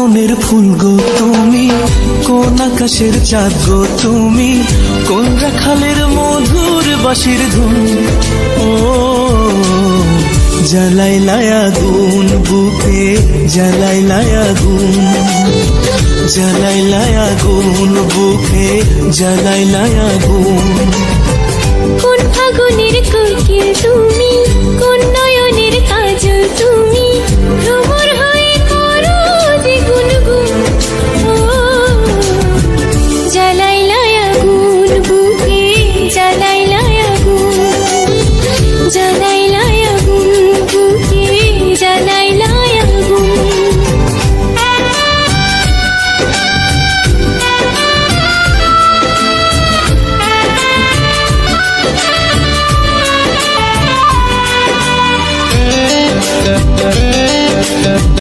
মনের ফুল গো তুমি, কোন আকাশের চাঁদ গো তুমি, কোন রাখালের মধুর বাঁশির ধুন। ও জ্বালাইলাই আগুন বুকে, জ্বালাইলাই আগুন, জ্বালাইলাই আগুন বুকে, জ্বালাইলাই আগুন। কোন ফাগুনের কোকিল তুমি, কোন নয়নের কাজল তুমি,